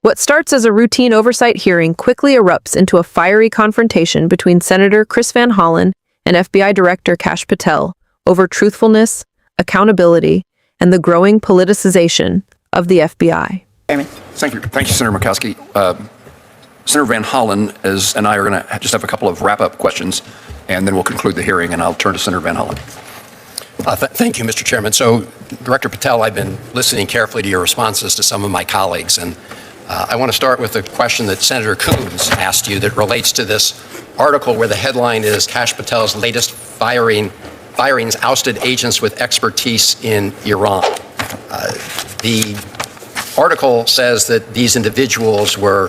What starts as a routine oversight hearing quickly erupts into a fiery confrontation between Senator Chris Van Hollen and FBI Director Kash Patel over truthfulness, accountability, and the growing politicization of the FBI. Thank you, Senator Murkowski. Senator Van Hollen and I are going to just have a couple of wrap-up questions, and then we'll conclude the hearing, and I'll turn to Senator Van Hollen. Thank you, Mr. Chairman. So, Director Patel, I've been listening carefully to your responses to some of my colleagues, and I want to start with a question that Senator Coons asked you that relates to this article where the headline is Kash Patel's latest firings ousted agents with expertise in Iran. The article says that these individuals were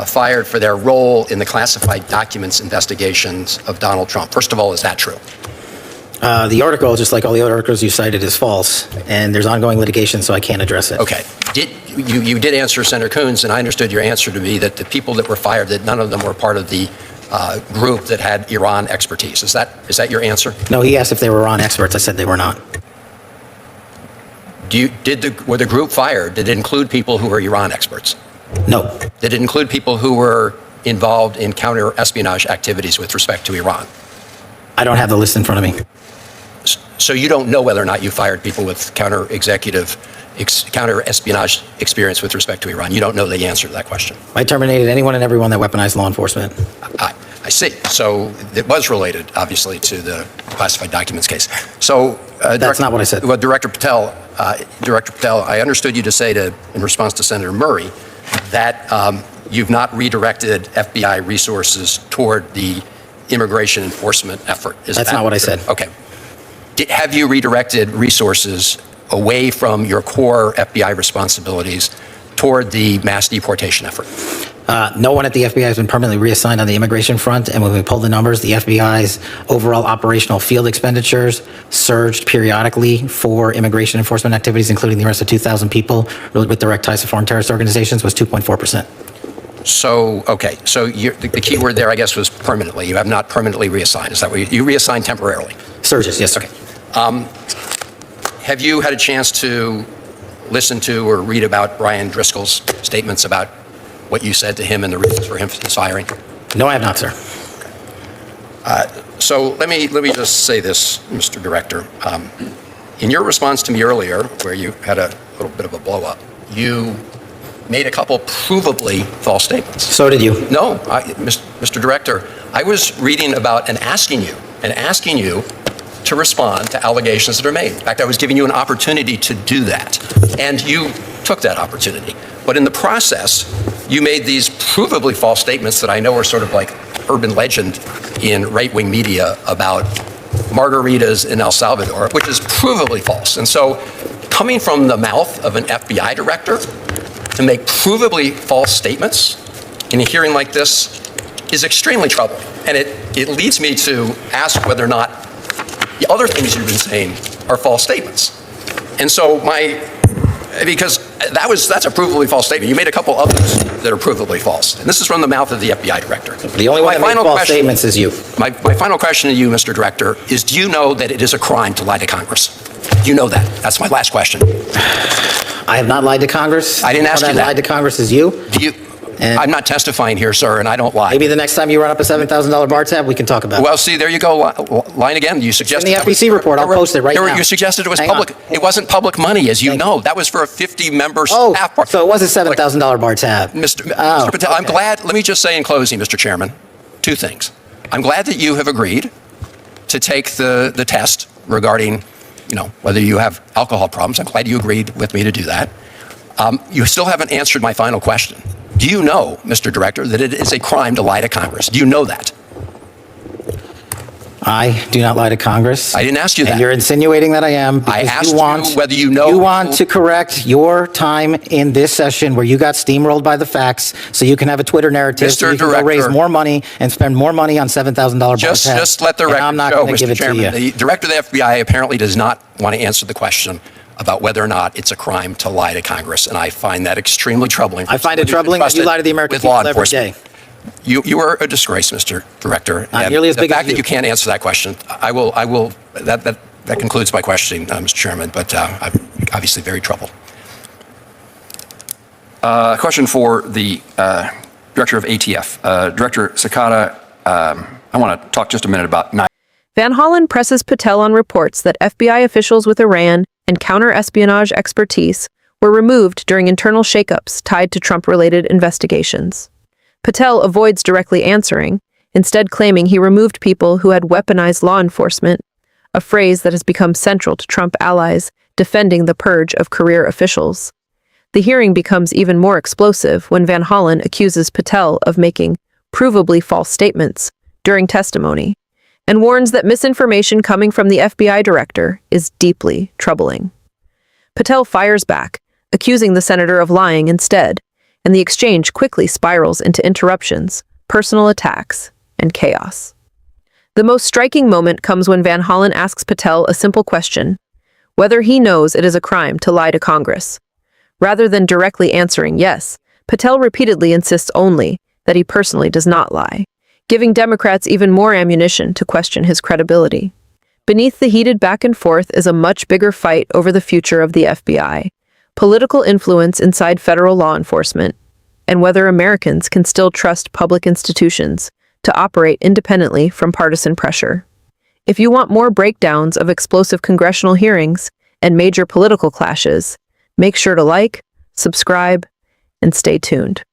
fired for their role in the classified documents investigations of Donald Trump. First of all, is that true? The article, just like all the other articles you cited, is false, and there's ongoing litigation, so I can't address it. Okay. You did answer Senator Coons, and I understood your answer to be that the people that were fired, that none of them were part of the group that had Iran expertise. Is that your answer? No, he asked if they were Iran experts. I said they were not. Were the group fired? Did it include people who were Iran experts? No. Did it include people who were involved in counter-espionage activities with respect to Iran? I don't have the list in front of me. So you don't know whether or not you fired people with counter-espionage experience with respect to Iran? You don't know the answer to that question? I terminated anyone and everyone that weaponized law enforcement. I see. So it was related, obviously, to the classified documents case. So that's not what I said. Well, Director Patel, I understood you to say in response to Senator Murray that you've not redirected FBI resources toward the immigration enforcement effort. That's not what I said. Okay. Have you redirected resources away from your core FBI responsibilities toward the mass deportation effort? No one at the FBI has been permanently reassigned on the immigration front, and when we pull the numbers, the FBI's overall operational field expenditures surged periodically for immigration enforcement activities, including the arrest of 2,000 people with direct ties to foreign terrorist organizations, was 2.4%. So, okay. So the key word there, I guess, was permanently. You have not permanently reassigned. Is that what you reassigned temporarily? Surges, yes. Okay. Have you had a chance to listen to or read about Brian Driscoll's statements about what you said to him and the reasons for him firing? No, I have not, sir. So let me just say this, Mr. Director. In your response to me earlier, where you had a little bit of a blow up, you made a couple provably false statements. So did you. No, Mr. Director, I was reading about and asking you to respond to allegations that are made. In fact, I was giving you an opportunity to do that, and you took that opportunity. But in the process, you made these provably false statements that I know are sort of like urban legend in right-wing media about margaritas in El Salvador, which is provably false. And so coming from the mouth of an FBI director to make provably false statements in a hearing like this is extremely troubling. And it leads me to ask whether or not the other things you've been saying are false statements. And so because that's a provably false statement. You made a couple others that are provably false. And this is from the mouth of the FBI director. The only one that made false statements is you. My final question to you, Mr. Director, is do you know that it is a crime to lie to Congress? Do you know that? That's my last question. I have not lied to Congress. I didn't ask you that. Lied to Congress is you. Do you? I'm not testifying here, sir, and I don't lie. Maybe the next time you run up a $7,000 bar tab, we can talk about it. Well, see, there you go. Lying again. You suggested in the FBC report. I'll post it right now. You suggested it was public. It wasn't public money, as you know. That was for a 50-member staff bar. So it was a $7,000 bar tab. Mr. Patel, I'm glad. Let me just say in closing, Mr. Chairman, two things. I'm glad that you have agreed to take the test regarding, whether you have alcohol problems. I'm glad you agreed with me to do that. You still haven't answered my final question. Do you know, Mr. Director, that it is a crime to lie to Congress? Do you know that? I do not lie to Congress. I didn't ask you that. And you're insinuating that I am. I asked you whether you know. You want to correct your time in this session where you got steamrolled by the facts so you can have a Twitter narrative so you can go raise more money and spend more money on $7,000 bar tabs. Just let the record I'm not show, going to give Mr. it Chairman. to you. The Director of the FBI apparently does not want to answer the question about whether or not it's a crime to lie to Congress, and I find that extremely troubling. I find it troubling that you lie to the American people every day. You are a disgrace, Mr. Director. Not nearly as big as you. The fact that you can't answer that question, I will. That concludes my questioning, Mr. Chairman. But I'm obviously very troubled. A question for the Director of ATF. Director Sakata, I want to talk just a minute about Van Hollen presses Patel on reports that FBI officials with Iran and counter-espionage expertise were removed during internal shakeups tied to Trump-related investigations. Patel avoids directly answering, instead claiming he removed people who had weaponized law enforcement, a phrase that has become central to Trump allies defending the purge of career officials. The hearing becomes even more explosive when Van Hollen accuses Patel of making provably false statements during testimony and warns that misinformation coming from the FBI director is deeply troubling. Patel fires back, accusing the senator of lying instead, and the exchange quickly spirals into interruptions, personal attacks, and chaos. The most striking moment comes when Van Hollen asks Patel a simple question, whether he knows it is a crime to lie to Congress. Rather than directly answering yes, Patel repeatedly insists only that he personally does not lie, giving Democrats even more ammunition to question his credibility. Beneath the heated back and forth is a much bigger fight over the future of the FBI, political influence inside federal law enforcement, and whether Americans can still trust public institutions to operate independently from partisan pressure. If you want more breakdowns of explosive congressional hearings and major political clashes, make sure to like, subscribe, and stay tuned.